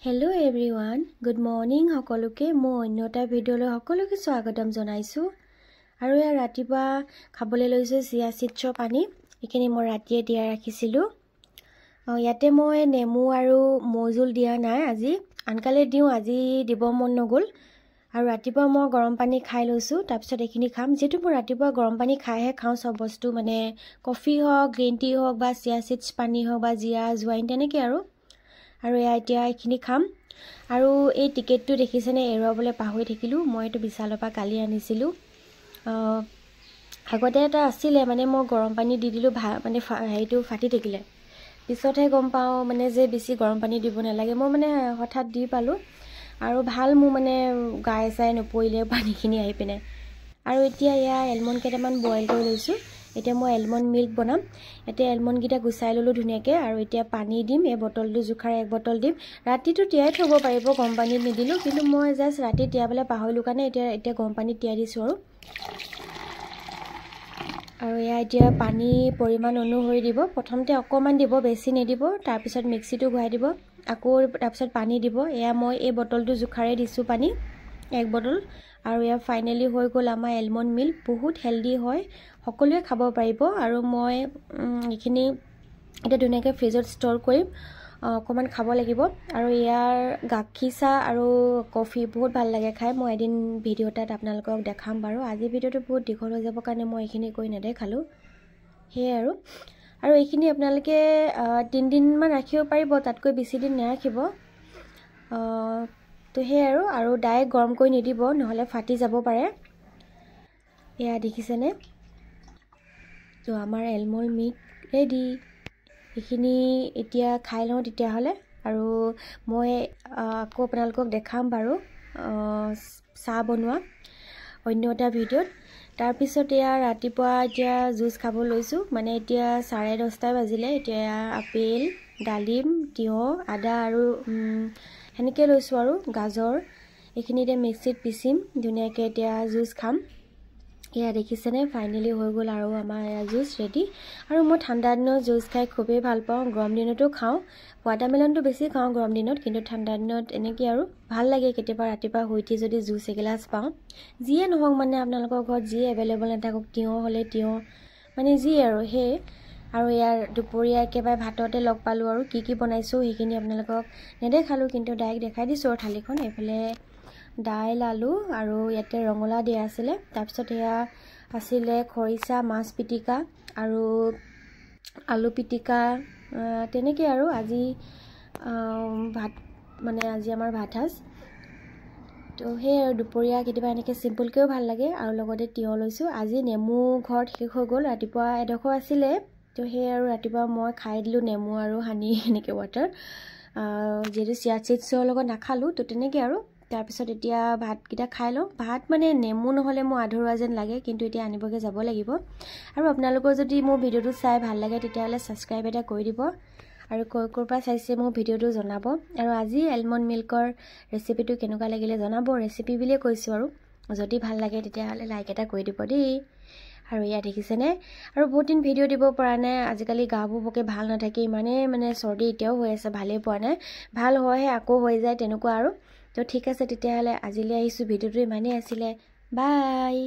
Hello everyone, good morning সকলোকে মই অন্যটা ভিডিঅ'লৈ সকলোকে স্বাগতম জনাইছো আৰু এই ৰাতিপুৱা খাবলৈ লৈছো চিয়া চিডছৰ পানী এখিনি মই ৰাতিয়ে দিয়া ৰাখিছিলো ইয়াতে মই নেমু আৰু মৌজুল দিয়া নাই আজি আনকালে দিও আজি দিব মন নগল আৰু ৰাতিপুৱা মই গৰম পানী খাই লৈছো তাৰ পিছত এখিনি খাম যেটো মই ৰাতিপুৱা গৰম পানী খাইহে খাও সব বস্তু মানে কফি হওক গ্ৰীণ টি হওক বা চিয়া চিডছ পানী হওক বা জিয়া জুৱাইন তেনেকে আৰু এতিয়া এখিনি খাম আৰু এই টিকেটটো দেখিছেনে এৰুৱাবলে পাহৰি থাকিলো মই এটো বিশালৰ পৰা কালি আনিছিলো আগতে এটা আছিল মানে মই গৰম পানী দি দিলো মানে হেইটো ফাটি থাকিলে পিছতহে গম পাও মানে যে বেছি গৰম পানী দিব নালাগে মই মানে হঠাৎ দি পালো আৰু ভাল মু মানে গায় চাই নপইলে পানীখিনি আহি পিনে আৰু এতিয়া ইয়া এলমন্ড কেটামান বইল কৰি লৈছো এতিয়া মই এলমন্ড মিল্ক বনাম এতে এলমন্ড গিটা গুছাই ললো ধুনিয়াকে আৰু এতিয়া পানী দিম এই বটলটো জুখাৰে এক বটল দিম ৰাতিটো তিয়াই থব পাৰিব গৰম পানী নিদিলো কিন্তু মই জাস্ট ৰাতি তিয়াবলে পাহৰিলো কাৰণে এতিয়া গৰম পানী তিয়াই দিছো আৰু এতিয়া পানী পৰিমাণ অনুসৰি দিব প্ৰথমতে অকমান দিব বেছি নিদিব তাৰ পিছত মিক্সিটো ঘুৰাই দিব আকৌ তাৰ পিছত পানী দিব এয়া মই এই বটলটো জুখাৰে দিছো পানী এক বটল আৰু ইয়া ফাইনালি হৈ গল আমাৰ এলমন্ড মিল্ক বহুত হেলদি হয় সকলোৱে খাব পাৰিব আৰু মই এখিনি এটা ধুনিয়াকে ফ্ৰিজত ষ্টৰ কৰিম অকমান খাব লাগিব আৰু ইয়াৰ গাখীৰ চাহ আৰু কফি বহুত ভাল লাগে খাই মই এদিন ভিডিঅ'টাত আপোনালোকক দেখাম বাৰু আজি ভিডিঅ'টো বহুত দীঘল হৈ যাব কাৰণে মই এখিনি কৈ নেদেখালো হে আৰু এখিনি আপোনালোকে 3 দিন মান ৰাখিব পাৰিব তাতকৈ বেছি দিন নাৰাখিব তো হে আৰু ডাইৰেক্ট গৰম কৰি নিদিব নহলে ফাটি যাব পাৰে এয়া দেখিছেনে তো আমাৰ এলমন্ড মিল্ক ৰেডি এখিনি এতিয়া খাই লওঁ তেতিয়া হলে আৰু মই আকৌ আপোনালোকক দেখাম বাৰু চাহ বনোৱা অন্য এটা ভিডিঅ'ত তাৰ পিছত এয়া ৰাতিপুৱা এতিয়া জুস খাব লৈছো মানে এতিয়া 10:30 বাজিলে এতিয়া আপেল ডালিম তিয়হ আদা আৰু হেনেকে লৈছো আৰু গাজৰ এখিনিতে মিক্সিত পিচিম ধুনিয়াকে এতিয়া জুস খাম এয়া দেখিছেনে ফাইনালি হৈ গল আৰু আমাৰ জুস ৰেডি আৰু মই ঠাণ্ডা দিনৰ জুস খাই খুবেই ভাল পাওঁ গৰম দিনতো খাওঁ ওয়াটাৰমেলনটো বেছি খাওঁ গৰম দিনত কিন্তু ঠাণ্ডা দিনত এনেকি আৰু ভাল লাগে কেতিয়াবা ৰাতিপুৱা হইতি যদি জুস এগিলাস পাওঁ জিয়ে নহক মানে আপোনালোকৰ ঘৰত যি এভেইলেবল নাথাকক তিয়হ হলে তিয়হ মানে যি আৰু হে আৰু ইয়াৰ দুপৰীয়া একেবাৰে ভাততে লগ পালো আৰু কি বনাইছো হেখিনি আপোনালোকক নেদেখালো কিন্তু ডাইৰেক্ট দেখাই দিছো থালিখন এফালে দাইল আলু আৰু ইয়াতে ৰঙলা দিয়া আছিল তাৰ পিছত এয়া আছিল খৰিচা মাছ পিটিকা আৰু আলু পিটিকা তেনেকে আৰু আজি ভাত মানে আজি আমাৰ ভাতহাজ তো হে দুপৰীয়া কেতিয়াবা এনেকে সিম্পল কেও ভাল লাগে আৰু লগতে তিয়হ লৈছো আজি নেমু ঘৰত শেষ হৈ গল ৰাতিপুৱা এডখ আছিল তো হে আৰু ৰাতিপুৱা মই খাই দিলো নেমু আৰু হানি এনেকে ওয়াটাৰ যেটো চিয়া চিডছৰ লগত নাখালো তো তেনেকে আৰু তাৰ পিছত এতিয়া ভাত কিটা খাই লওঁ ভাত মানে নেমু নহলে মই আধৰুৱা যেন লাগে কিন্তু এতিয়া আনিবগে যাব লাগিব আৰু আপোনালোকৰ যদি মোৰ ভিডিঅ'টো চাই ভাল লাগে তেতিয়া হলে সাবস্ক্ৰাইব এটা কৰি দিব আৰু কৰ পৰা চাইছে মোৰ ভিডিঅ'টো জনাব আৰু আজি এলমন্ড মিল্কৰ ৰেচিপিটো কেনেকুৱা লাগিলে জনাব ৰেচিপি বিলে কৈছো আৰু যদি ভাল লাগে তেতিয়া হলে লাইক এটা কৰি দিব দেই আৰু ইয়া দেখিছেনে আৰু বহুত দিন ভিডিঅ' দিব পৰা নাই আজিকালি গাবোৰ বকে ভাল নাথাকে মানে চৰ্দি এতিয়াও হৈ আছে ভালে পোৱা নাই ভাল হয়হে আকৌ হৈ যায় তেনেকুৱা আৰু তো ঠিক আছে তেতিয়া হলে আজিলৈ আহিছো ভিডিঅ'টো ইমানেই আছিল বাই